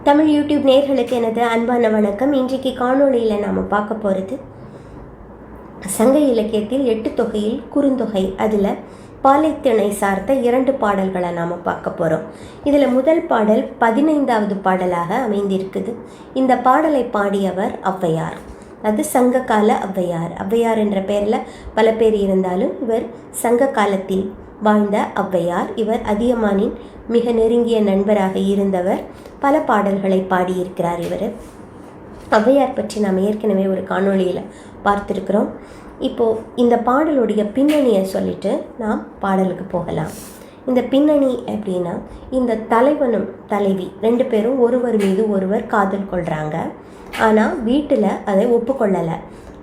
Tamil YouTube நேயர்களுக்கு எனது அன்பான வணக்கம். இன்றைக்கு காணொளியில் நாம் பார்க்க போகிறது சங்க இலக்கியத்தில் 8 தொகையில் குறுந்தொகை. அதில் பாலைத்திணை சார்ந்த 2 பாடல்களை நாம் பார்க்க போகிறோம். இதில் முதல் பாடல் 15வது பாடலாக அமைந்திருக்குது. இந்த பாடலை பாடியவர் ஔவையார். அது சங்க கால ஔவையார். ஔவையார் என்ற பெயரில் பல பேர் இருந்தாலும் இவர் சங்க காலத்தில் வாழ்ந்த ஔவையார். இவர் அதியமானின் மிக நெருங்கிய நண்பராக இருந்தவர். பல பாடல்களை பாடியிருக்கிறார். இவர் ஔவையார் பற்றி நாம் ஏற்கனவே ஒரு காணொளியில் பார்த்துருக்குறோம். இப்போது இந்த பாடலுடைய பின்னணியை சொல்லிட்டு நாம் பாடலுக்கு போகலாம். இந்த பின்னணி அப்படின்னா, இந்த தலைவனும் தலைவி 2 பேரும் ஒருவர் மீது ஒருவர் காதல் கொள்கிறாங்க. ஆனால் வீட்டில் அதை ஒப்புக்கொள்ளலை.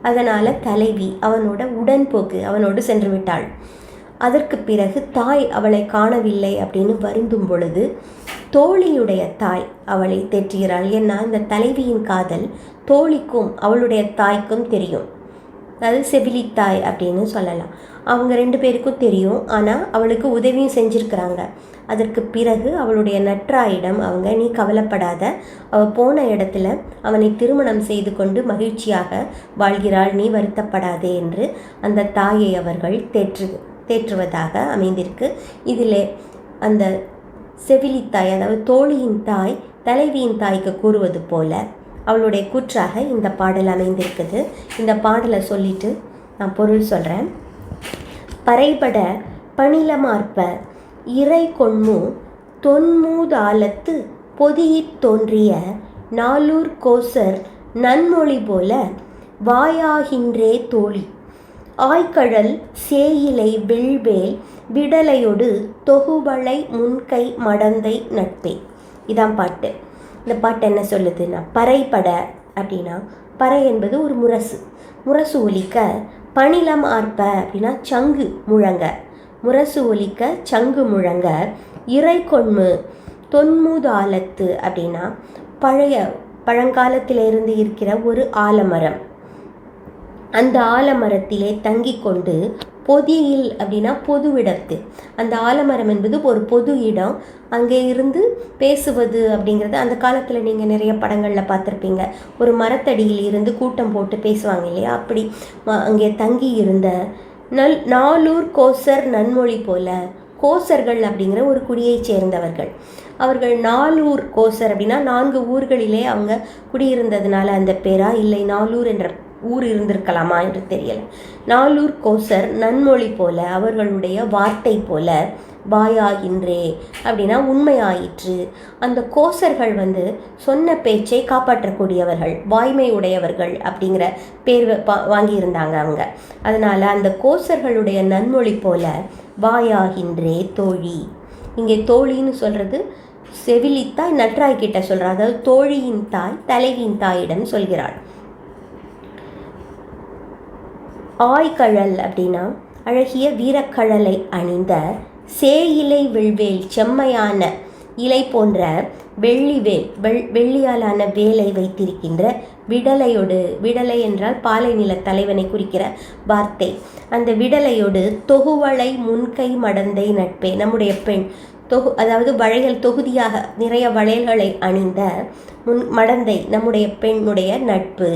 அதனால் தலைவி அவனோட உடன்போக்கு அவனோடு சென்று விட்டாள். அதற்கு பிறகு தாய் அவளை காணவில்லை அப்படின்னு வருந்தும் பொழுது தோழியுடைய தாய் அவளை தேற்றுகிறாள். ஏன்னா இந்த தலைவியின் காதல் தோழிக்கும் அவளுடைய தாய்க்கும் தெரியும். அது செவிலித்தாய் அப்படின்னு சொல்லலாம். அவங்க 2 பேருக்கும் தெரியும். ஆனால் அவளுக்கு உதவியும் செஞ்சுருக்கிறாங்க. அதற்கு பிறகு அவளுடைய நற்றாயிடம் அவங்க, நீ கவலைப்படாத, அவள் போன இடத்துல அவனை திருமணம் செய்து கொண்டு மகிழ்ச்சியாக வாழ்கிறாள், நீ வருத்தப்படாதே என்று அந்த தாயை அவர்கள் தேற்றுவதாக அமைந்திருக்கு. இதில் அந்த செவிலித்தாய், அதாவது தோழியின் தாய் தலைவியின் தாய்க்கு கூறுவது போல அவளுடைய கூற்றாக இந்த பாடல் அமைந்திருக்குது. இந்த பாடலை சொல்லிட்டு நான் பொருள் சொல்கிறேன். பறைபட பணிலமார்ப்ப இறை கொண்மு தொன்மூதாலத்து பொதியிற் தோன்றிய நாளூர் கோசர் நன்மொழி போல வாயாகின்றே தோழி ஆய்கழல் சேயிலை வெள்வேல் விடலையொடு தொகுவளை முன்கை மடந்தை நட்பே. இதான் பாட்டு. இந்த பாட்டு என்ன சொல்லுதுன்னா, பறைபட அப்படின்னா, பறை என்பது ஒரு முரசு ஒலிக்க, பணிலம் ஆர்ப்ப அப்படின்னா சங்கு முழங்க, முரசு ஒலிக்க சங்கு முழங்க, இறை கொண்மு தொன்மூதாலத்து அப்படின்னா பழங்காலத்திலிருந்து இருக்கிற ஒரு ஆலமரம். அந்த ஆலமரத்திலே தங்கி கொண்டு பொதியில் அப்படின்னா பொதுவிடத்து, அந்த ஆலமரம் என்பது ஒரு பொது இடம். அங்கே இருந்து பேசுவது அப்படிங்கிறது அந்த காலத்தில் நீங்கள் நிறைய படங்களில் பார்த்துருப்பீங்க. ஒரு மரத்தடியில் இருந்து கூட்டம் போட்டு பேசுவாங்க இல்லையா? அப்படி அங்கே தங்கி இருந்த நாளூர் கோசர் நன்மொழி போல. கோசர்கள் அப்படிங்கிற ஒரு குடியை சேர்ந்தவர்கள். அவர்கள் நாளூர் கோசர் அப்படின்னா 4 ஊர்களிலே அவங்க குடியிருந்ததுனால அந்த பேரா, இல்லை நாளூர் என்ற ஊர் இருந்திருக்கலாமா என்று தெரியல. நாளூர் கோசர் நன்மொழி போல, அவர்களுடைய வார்த்தை போல வாயாகின்றே அப்படின்னா உண்மையாயிற்று. அந்த கோசர்கள் சொன்ன பேச்சை காப்பாற்றக்கூடியவர்கள், வாய்மை உடையவர்கள் அப்படிங்கிற பேர் வாங்கியிருந்தாங்க அவங்க. அதனால் அந்த கோசர்களுடைய நன்மொழி போல வாயாகின்றே தோழி. இங்கே தோழின்னு சொல்கிறது செவிலித்தாய் நற்றாய் கிட்ட சொல்கிறார். அதாவது தோழியின் தாய் தலைவியின் தாயிடம் சொல்கிறாள். ஆய்கழல் அப்படின்னா அழகிய வீரக்கழலை அணிந்த சேயிலை வெள்வேல், செம்மையான இலை போன்ற வெள்ளியாலான வேலை வைத்திருக்கின்ற விடலையோடு, விடலை என்றால் பாலை நில தலைவனை குறிக்கிற வார்த்தை, அந்த விடலையோடு தொகுவளை முன்கை மடந்தை நட்பே. நம்முடைய பெண் அதாவது வளையல் தொகுதியாக நிறைய வளையல்களை அணிந்த மடந்தை நம்முடைய பெண்ணுடைய நட்பு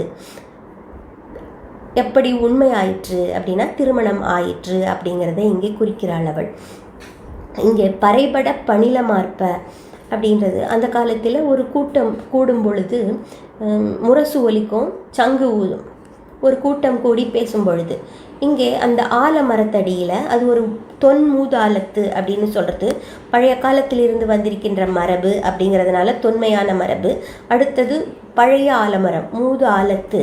எப்படி உண்மை ஆயிற்று அப்படின்னா திருமணம் ஆயிற்று அப்படிங்கிறத இங்கே குறிக்கிறாள் அவள். இங்கே பறைபட பணிலமார்ப்ப அப்படின்றது அந்த காலத்தில் ஒரு கூட்டம் கூடும் பொழுது முரசு ஒலிக்கும், சங்கு ஊதும். ஒரு கூட்டம் கூடி பேசும் பொழுது இங்கே அந்த ஆலமரத்தடியில், அது ஒரு தொன்மூதாலத்து அப்படின்னு சொல்கிறது பழைய காலத்திலிருந்து வந்திருக்கின்ற மரபு அப்படிங்கிறதுனால தொன்மையான மரபு. அடுத்தது பழைய ஆலமரம், மூது ஆலத்து.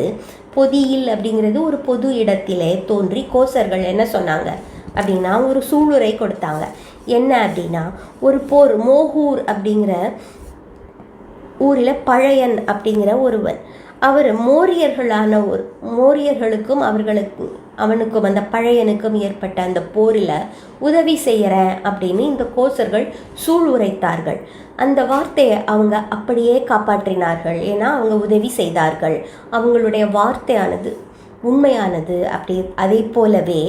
பொதியில் அப்படிங்கிறது ஒரு பொது இடத்திலே தோன்றி கோசர்கள் என்ன சொன்னாங்க அப்படின்னா ஒரு சூளுரை கொடுத்தாங்க. என்ன அப்படின்னா, ஒரு போர், மோகூர் அப்படிங்கிற ஊரில் பழையன் அப்படிங்கிற ஒருவன், அவர் மோரியர்களுக்கும் அவனுக்கும் அந்த பழையனுக்கும் ஏற்பட்ட அந்த போரில் உதவி செய்கிறேன் அப்படின்னு இந்த கோசர்கள் சூள் உரைத்தார்கள். அந்த வார்த்தையை அவங்க அப்படியே காப்பாற்றினார்கள். ஏன்னா அவங்க உதவி செய்தார்கள். அவங்களுடைய வார்த்தையானது உண்மையானது. அப்படி அதே போலவே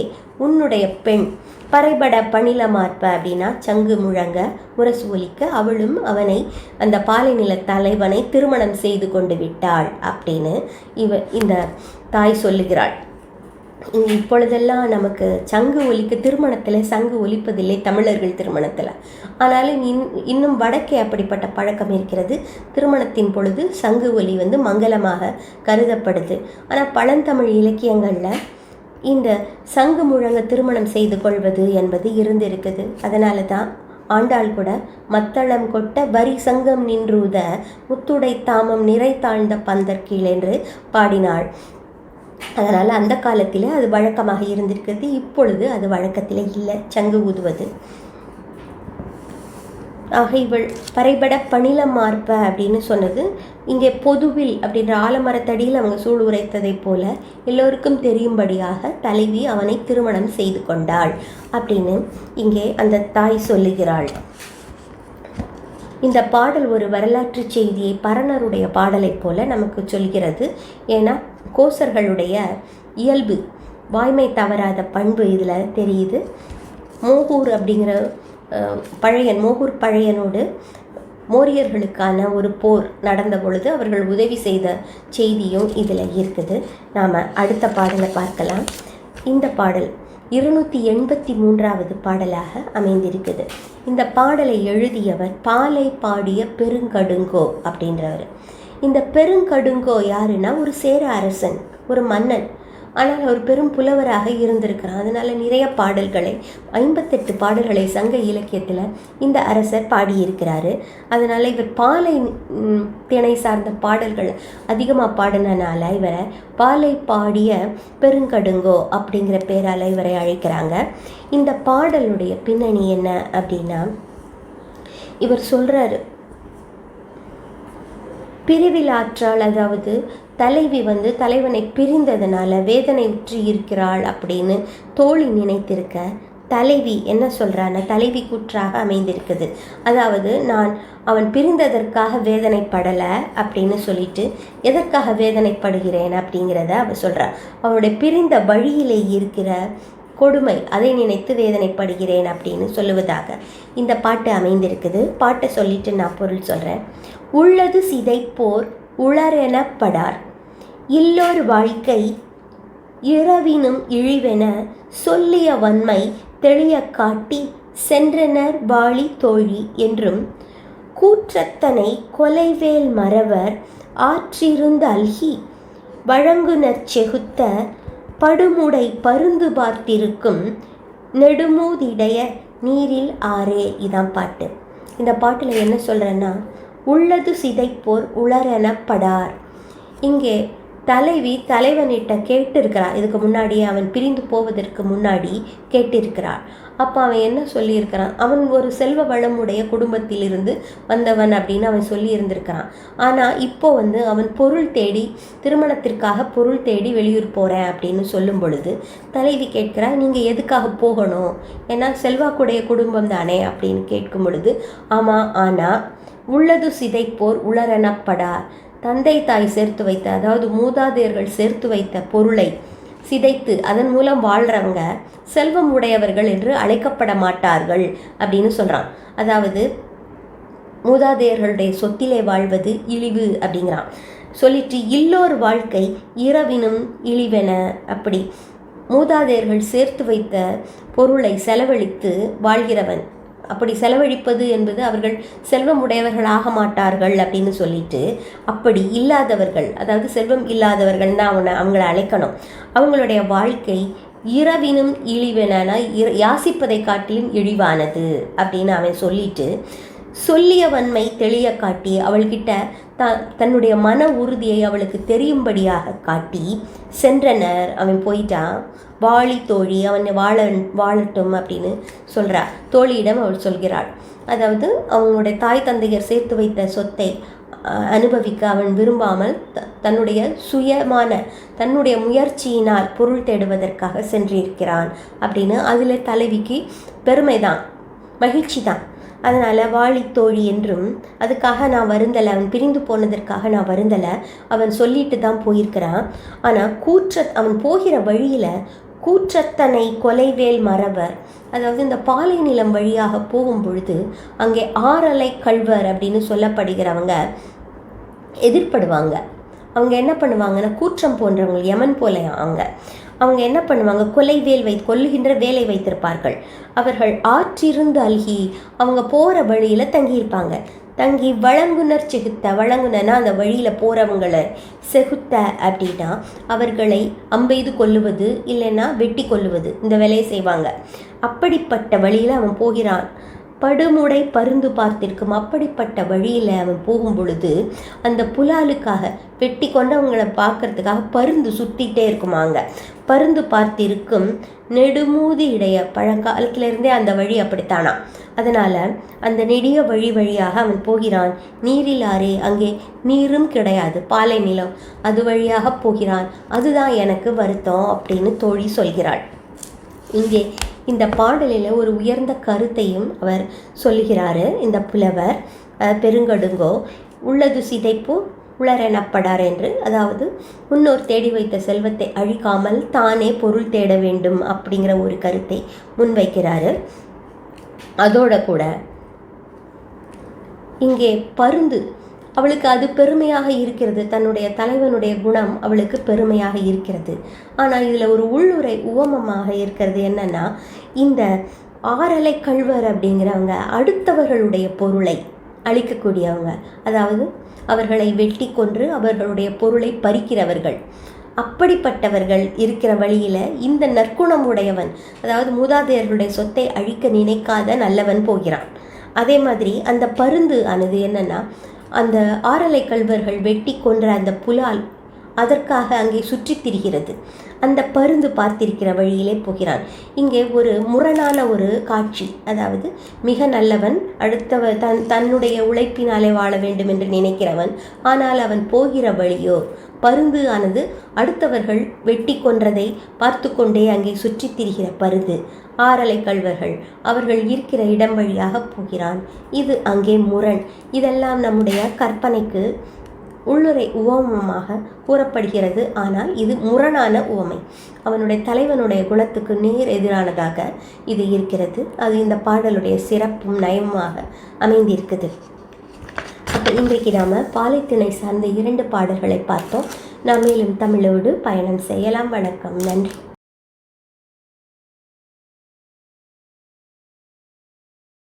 உன்னுடைய பெண் பறைபட பணில மார்ப அப்படின்னா சங்கு முழங்க முரசு ஒலிக்க அவளும் அவனை அந்த பாலைநில தலைவனை திருமணம் செய்து கொண்டு விட்டாள் அப்படின்னு இந்த தாய் சொல்லுகிறாள். இப்பொழுதெல்லாம் நமக்கு சங்கு ஒலிக்க திருமணத்தில் சங்கு ஒலிப்பதில்லை தமிழர்கள் திருமணத்தில். ஆனாலும் இன்னும் வடக்கே அப்படிப்பட்ட பழக்கம் இருக்கிறது. திருமணத்தின் பொழுது சங்கு ஒலி மங்களமாக கருதப்படுது. ஆனால் பழந்தமிழ் இலக்கியங்களில் இந்த சங்கு முழங்க திருமணம் செய்து கொள்வது என்பது இருந்திருக்குது. அதனால தான் ஆண்டாள் கூட மத்தளம் கொட்ட வரி சங்கம் நின்றுத முத்துடை தாமம் நிறை தாழ்ந்த பந்தற்கீழ் என்று பாடினாள். அதனால் அந்த காலத்தில் அது வழக்கமாக இருந்திருக்கிறது. இப்பொழுது அது வழக்கத்தில் இல்லை சங்கு ஊதுவது. ஆக இவள் பறைபட பணிலம் மார்ப அப்படின்னு சொன்னது இங்கே பொதுவில் அப்படின்ற ஆலமரத்தடியில் அவங்க சூடு உரைத்ததை போல எல்லோருக்கும் தெரியும்படியாக தலைவி அவனை திருமணம் செய்து கொண்டாள் அப்படின்னு இங்கே அந்த தாய் சொல்லுகிறாள். இந்த பாடல் ஒரு வரலாற்று செய்தியை பரணருடைய பாடலை போல நமக்கு சொல்கிறது. ஏன்னா கோசர்களுடைய இயல்பு வாய்மை தவறாத பண்பு இதில் தெரியுது. மோகூர் அப்படிங்கிற மோகூர் பழையனோடு மோரியர்களுக்கான ஒரு போர் நடந்த பொழுது அவர்கள் உதவி செய்த செய்தியும் இதில் இருக்குது. நாம் அடுத்த பாடலை பார்க்கலாம். இந்த பாடல் 283வது பாடலாக அமைந்திருக்குது. இந்த பாடலை எழுதியவர் பாலை பாடிய பெருங்கடுங்கோ அப்படின்றவர். இந்த பெருங்கடுங்கோ யாருன்னா ஒரு சேர அரசன், ஒரு மன்னன். ஆனால் அவர் பெரும் புலவராக இருந்திருக்கிறார். அதனால் நிறைய பாடல்களை 58 பாடல்களை சங்க இலக்கியத்தில் இந்த அரசர் பாடியிருக்கிறாரு. அதனால் இவர் பாலை திணை சார்ந்த பாடல்கள் அதிகமாக பாடினனால இவரை பாலை பாடிய பெருங்கடுங்கோ அப்படிங்கிற பேரால் இவரை அழைக்கிறாங்க. இந்த பாடலுடைய பின்னணி என்ன அப்படின்னா, இவர் சொல்கிறாரு, பிரிவிலாற்றால், அதாவது தலைவி தலைவனை பிரிந்ததுனால வேதனை உற்றி இருக்கிறாள் அப்படின்னு தோழி நினைத்திருக்க, தலைவி என்ன சொல்கிறான்னா தலைவி கூற்றாக அமைந்திருக்குது. அதாவது நான் அவன் பிரிந்ததற்காக வேதனைப்படலை அப்படின்னு சொல்லிட்டு எதற்காக வேதனைப்படுகிறேன் அப்படிங்கிறத அவள் சொல்கிறாள். அவனுடைய பிரிந்த வழியிலே இருக்கிற கொடுமை அதை நினைத்து வேதனைப்படுகிறேன் அப்படின்னு சொல்லுவதாக இந்த பாட்டு அமைந்திருக்குது. பாட்டை சொல்லிட்டு நான் பொருள் சொல்கிறேன். உள்ளது சிதைப்போர் உளரெனப்படார், இல்லோர் வாழ்க்கை இரவினும் இழிவென சொல்லிய வன்மை தெளிய காட்டி சென்றனர் வாழி தோழி என்றும் கூற்றத்தனை கொலைவேல் மறவர் ஆற்றிருந்த அல்கி வழங்குனர் செகுத்த படுமுடை பருந்து பார்த்திருக்கும் நெடுமூதிடைய நீரில் ஆரே. இதான் பாட்டு. இந்த பாட்டில் என்ன சொல்கிறேன்னா, உள்ளது சிதைப்போர் உளரெனப்படார். இங்கே தலைவி தலைவனிட்ட கேட்டிருக்கிறார். இதுக்கு முன்னாடி அவன் பிரிந்து போவதற்கு முன்னாடி கேட்டிருக்கிறார். அப்போ அவன் என்ன சொல்லியிருக்கிறான், அவன் ஒரு செல்வ வளமுடைய குடும்பத்திலிருந்து வந்தவன் அப்படின்னு அவன் சொல்லி இருந்திருக்கிறான். ஆனால் இப்போ அவன் பொருள் தேடி, திருமணத்திற்காக பொருள் தேடி வெளியூர் போகிறேன் அப்படின்னு சொல்லும் பொழுது தலைவி கேட்கிறா, நீங்கள் எதுக்காக போகணும், ஏன்னா செல்வாக்குடைய குடும்பம் தானே அப்படின்னு கேட்கும் பொழுது, ஆமாம், ஆனால் உள்ளது சிதைப்போர் உளரெனப்படார், தந்தை தாய் சேர்த்து வைத்த, அதாவது மூதாதையர்கள் சேர்த்து வைத்த பொருளை சிதைத்து அதன் மூலம் வாழ்கிறவங்க செல்வம் உடையவர்கள் என்று அழைக்கப்பட மாட்டார்கள் அப்படின்னு சொல்கிறான். அதாவது மூதாதையர்களுடைய சொத்திலே வாழ்வது இழிவு அப்படிங்கிறான். சொல்லிட்டு இல்லோர் வாழ்க்கை இரவினும் இழிவென, அப்படி மூதாதையர்கள் சேர்த்து வைத்த பொருளை செலவழித்து வாழ்கிறவன், அப்படி செலவழிப்பது என்பது அவர்கள் செல்வம் உடையவர்கள் ஆக மாட்டார்கள் அப்படின்னு சொல்லிட்டு, அப்படி இல்லாதவர்கள், அதாவது செல்வம் இல்லாதவர்கள் தான் அவங்கள அழைக்கணும். அவங்களுடைய வாழ்க்கை இரவினும் இழிவென, யாசிப்பதை காட்டிலும் இழிவானது அப்படின்னு அவன் சொல்லிட்டு, சொல்லிய வன்மை தெளிய காட்டி அவள்கிட்ட தன்னுடைய மன உறுதியை அவளுக்கு தெரியும்படியாக காட்டி சென்றனர், அவன் போயிட்டான். வாழி தோழி, அவனை வாழட்டும் அப்படின்னு சொல்கிறா. தோழியிடம் அவள் சொல்கிறாள், அதாவது அவனுடைய தாய் தந்தையர் சேர்த்து வைத்த சொத்தை அனுபவிக்க அவன் விரும்பாமல் தன்னுடைய சுயமான தன்னுடைய முயற்சியினால் பொருள் தேடுவதற்காக சென்றிருக்கிறான் அப்படின்னு அதில் தலைவிக்கு பெருமை தான், மகிழ்ச்சி தான். அதனால் வாழி தோழி என்றும், அதுக்காக நான் வருந்தலை, அவன் பிரிந்து போனதற்காக நான் வருந்தலை, அவன் சொல்லிட்டு தான் போயிருக்கிறான். ஆனால் அவன் போகிற வழியில் கூற்றத்தனை கொலைவேல் மறவர். அதாவது இந்த பாலை நிலம் வழியாக போகும் பொழுது அங்கே ஆறலை கள்வர் அப்படின்னு சொல்லப்படுகிறவங்க எதிர்படுவாங்க. அவங்க என்ன பண்ணுவாங்கன்னா, கூற்றம் போன்றவங்க, யமன் போல அவங்க என்ன பண்ணுவாங்க, கொலைவேல் கொல்லுகின்ற வேலை வைத்திருப்பார்கள். அவர்கள் ஆற்றிருந்து அல்கி அவங்க போகிற வழியில் தங்கியிருப்பாங்க. தங்கி வழங்குனர் செகுத்த, வழங்குனர்னா அந்த வழியில் போகிறவங்களை, செகுத்த அப்படின்னா அவர்களை அம்பெய்து கொல்லுவது இல்லைன்னா வெட்டி கொல்லுவது, இந்த வேலையை செய்வாங்க. அப்படிப்பட்ட வழியில் அவன் போகிறான். படுமுடை பருந்து பார்த்திருக்கும். அப்படிப்பட்ட வழியில் அவன் போகும் பொழுது அந்த புலாலுக்காக வெட்டி கொண்டு அவங்கள பார்க்கறதுக்காக பருந்து சுற்றிகிட்டே இருக்குமாங்க. பருந்து பார்த்திருக்கும் நெடுமூதி இடைய, பழங்காலத்திலிருந்தே அந்த வழி அப்படித்தானா. அதனால் அந்த நெடிய வழியாக அவன் போகிறான். நீரிலாரே, அங்கே நீரும் கிடையாது, பாலை நிலம், அது வழியாக போகிறான். அதுதான் எனக்கு வருத்தம் அப்படின்னு தோழி சொல்கிறாள். இங்கே இந்த பாடலில் ஒரு உயர்ந்த கருத்தையும் அவர் சொல்லுகிறாரு. இந்த புலவர் பெருங்கடுங்கோ உள்ளது சிதைப்பு உளரெனப்படார் என்று, அதாவது முன்னோர் தேடி வைத்த செல்வத்தை அழிக்காமல் தானே பொருள் தேட வேண்டும் அப்படிங்கிற ஒரு கருத்தை முன்வைக்கிறாரு. அதோட கூட இங்கே பருந்து அவளுக்கு அது பெருமையாக இருக்கிறது, தன்னுடைய தலைவனுடைய குணம் அவளுக்கு பெருமையாக இருக்கிறது. ஆனால் இதில் ஒரு உள்ளுரை உவமமாக இருக்கிறது என்னன்னா, இந்த ஆறலை கள்வர் அப்படிங்கிறவங்க அடுத்தவர்களுடைய பொருளை அழிக்கக்கூடியவங்க, அதாவது அவர்களை வெட்டி கொன்று அவர்களுடைய பொருளை பறிக்கிறவர்கள். அப்படிப்பட்டவர்கள் இருக்கிற வழியில் இந்த நற்குணம் உடையவன், அதாவது மூதாதையர்களுடைய சொத்தை அழிக்க நினைக்காத நல்லவன் போகிறான். அதே மாதிரி அந்த பருந்து ஆனது என்னன்னா, அந்த ஆறலை கள்வர்கள் வெட்டி கொன்ற அந்த புலால் அதற்காக அங்கே சுற்றி திரிகிறது. அந்த பருந்து பார்த்திருக்கிற வழியிலே போகிறான். இங்கே ஒரு முரணான ஒரு காட்சி, அதாவது மிக நல்லவன், தன்னுடைய உழைப்பினாலே வாழ வேண்டும் என்று நினைக்கிறவன், ஆனால் அவன் போகிற வழியோ பருந்து ஆனது அடுத்தவர்கள் வெட்டி கொன்றதை பார்த்து கொண்டே அங்கே சுற்றி திரிகிற பருந்து. ஆறலை கள்வர்கள் அவர்கள் இருக்கிற இடம் வழியாக போகிறான். இது அங்கே முரண். இதெல்லாம் நம்முடைய கற்பனைக்கு உள்ளுரை உவமமாக கூறப்படுகிறது. ஆனால் இது முரணான உவமை. அவனுடைய தலைவனுடைய குணத்துக்கு நேர் எதிரானதாக இது இருக்கிறது. அது இந்த பாடலுடைய சிறப்பும் நயமாக அமைந்திருக்குது. அப்போ இன்றைக்கு நாம் பாலைத்திணை சார்ந்த 2 பாடல்களை பார்த்தோம். நாம் மேலும் தமிழோடு பயணம் செய்யலாம். வணக்கம், நன்றி.